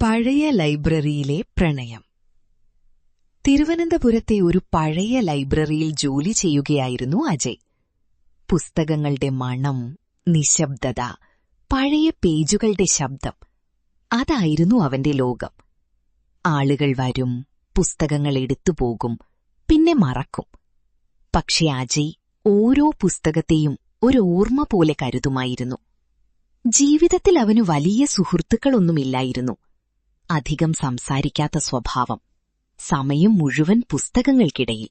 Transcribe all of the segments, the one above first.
പഴയ ലൈബ്രറിയിലെ പ്രണയം. തിരുവനന്തപുരത്തെ ഒരു പഴയ ലൈബ്രറിയിൽ ജോലി ചെയ്യുകയായിരുന്നു അജയ്. പുസ്തകങ്ങളുടെ മണം, നിശബ്ദത, പഴയ പേജുകളുടെ ശബ്ദം, അതായിരുന്നു അവന്റെ ലോകം. ആളുകൾ വരും, പുസ്തകങ്ങൾ എടുത്തുപോകും, പിന്നെ മറക്കും. പക്ഷെ അജയ് ഓരോ പുസ്തകത്തെയും ഒരു ഓർമ്മ പോലെ കരുതുമായിരുന്നു. ജീവിതത്തിൽ അവനു വലിയ സുഹൃത്തുക്കളൊന്നുമില്ലായിരുന്നു. അധികം സംസാരിക്കാത്ത സ്വഭാവം. സമയം മുഴുവൻ പുസ്തകങ്ങൾക്കിടയിൽ.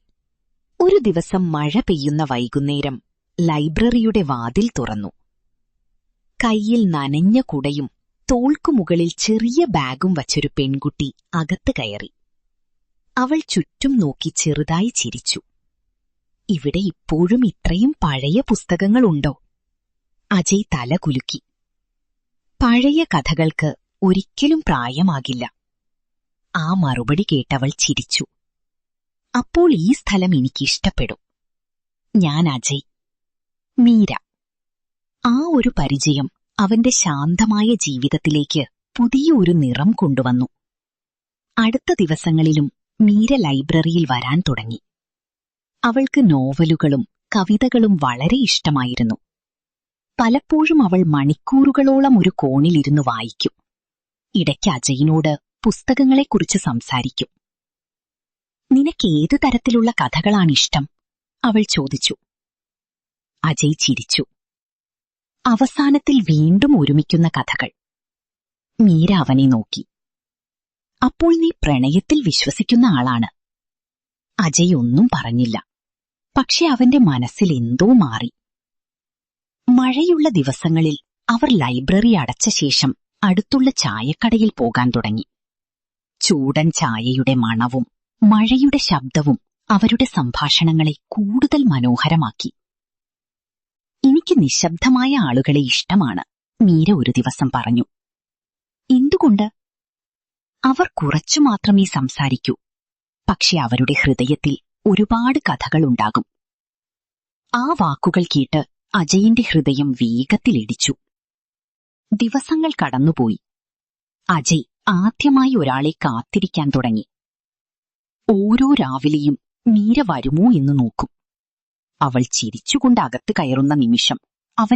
ഒരു ദിവസം മഴ പെയ്യുന്ന വൈകുന്നേരം ലൈബ്രറിയുടെ വാതിൽ തുറന്നു. കൈയിൽ നനഞ്ഞ കുടയും തോൾക്കുമുകളിൽ ചെറിയ ബാഗും വച്ചൊരു പെൺകുട്ടി അകത്ത് കയറി. അവൾ ചുറ്റും നോക്കി ചെറുതായി ചിരിച്ചു. ഇവിടെ ഇപ്പോഴും ഇത്രയും പഴയ പുസ്തകങ്ങളുണ്ടോ? അജയ് തല കുലുക്കി. പഴയ കഥകൾക്ക് ഒരിക്കലും പ്രായമാകില്ല. ആ മറുപടി കേട്ടവൾ ചിരിച്ചു. അപ്പോൾ ഈ സ്ഥലം എനിക്കിഷ്ടപ്പെടും. ഞാൻ അജയ്. മീര. ആ ഒരു പരിചയം അവന്റെ ശാന്തമായ ജീവിതത്തിലേക്ക് പുതിയ ഒരു നിറം കൊണ്ടുവന്നു. അടുത്ത ദിവസങ്ങളിലും മീര ലൈബ്രറിയിൽ വരാൻ തുടങ്ങി. അവൾക്ക് നോവലുകളും കവിതകളും വളരെ ഇഷ്ടമായിരുന്നു. പലപ്പോഴും അവൾ മണിക്കൂറുകളോളം ഒരു കോണിലിരുന്ന് വായിക്കും. ഇടയ്ക്ക് അജയിനോട് പുസ്തകങ്ങളെക്കുറിച്ച് സംസാരിക്കും. നിനക്കേതു തരത്തിലുള്ള കഥകളാണിഷ്ടം? അവൾ ചോദിച്ചു. അജയ് ചിരിച്ചു. അവസാനത്തിൽ വീണ്ടും ഒരുമിക്കുന്ന കഥകൾ. മീര അവനെ നോക്കി. അപ്പോൾ നീ പ്രണയത്തിൽ വിശ്വസിക്കുന്ന ആളാണ്. അജയ് ഒന്നും പറഞ്ഞില്ല. പക്ഷെ അവന്റെ മനസ്സിൽ എന്തോ മാറി. മഴയുള്ള ദിവസങ്ങളിൽ അവർ ലൈബ്രറി അടച്ച ശേഷം അടുത്തുള്ള ചായക്കടയിൽ പോകാൻ തുടങ്ങി. ചൂടൻ ചായയുടെ മണവും മഴയുടെ ശബ്ദവും അവരുടെ സംഭാഷണങ്ങളെ കൂടുതൽ മനോഹരമാക്കി. എനിക്ക് നിശബ്ദമായ ആളുകളെ ഇഷ്ടമാണ്, മീര ഒരു ദിവസം പറഞ്ഞു. എന്തുകൊണ്ട്? അവർ കുറച്ചു മാത്രമേ സംസാരിക്കൂ, പക്ഷെ അവരുടെ ഹൃദയത്തിൽ ഒരുപാട് കഥകളുണ്ടാകും. ആ വാക്കുകൾ കേട്ട് അജയിന്റെ ഹൃദയം വേഗത്തിലിടിച്ചു. ദിവസങ്ങൾ കടന്നുപോയി. അജയ് ആദ്യമായി ഒരാളെ കാത്തിരിക്കാൻ തുടങ്ങി. ഓരോ രാവിലെയും മീര വരുമോ എന്ന് നോക്കും. അവൾ ചിരിച്ചുകൊണ്ട് അകത്ത് കയറുന്ന നിമിഷം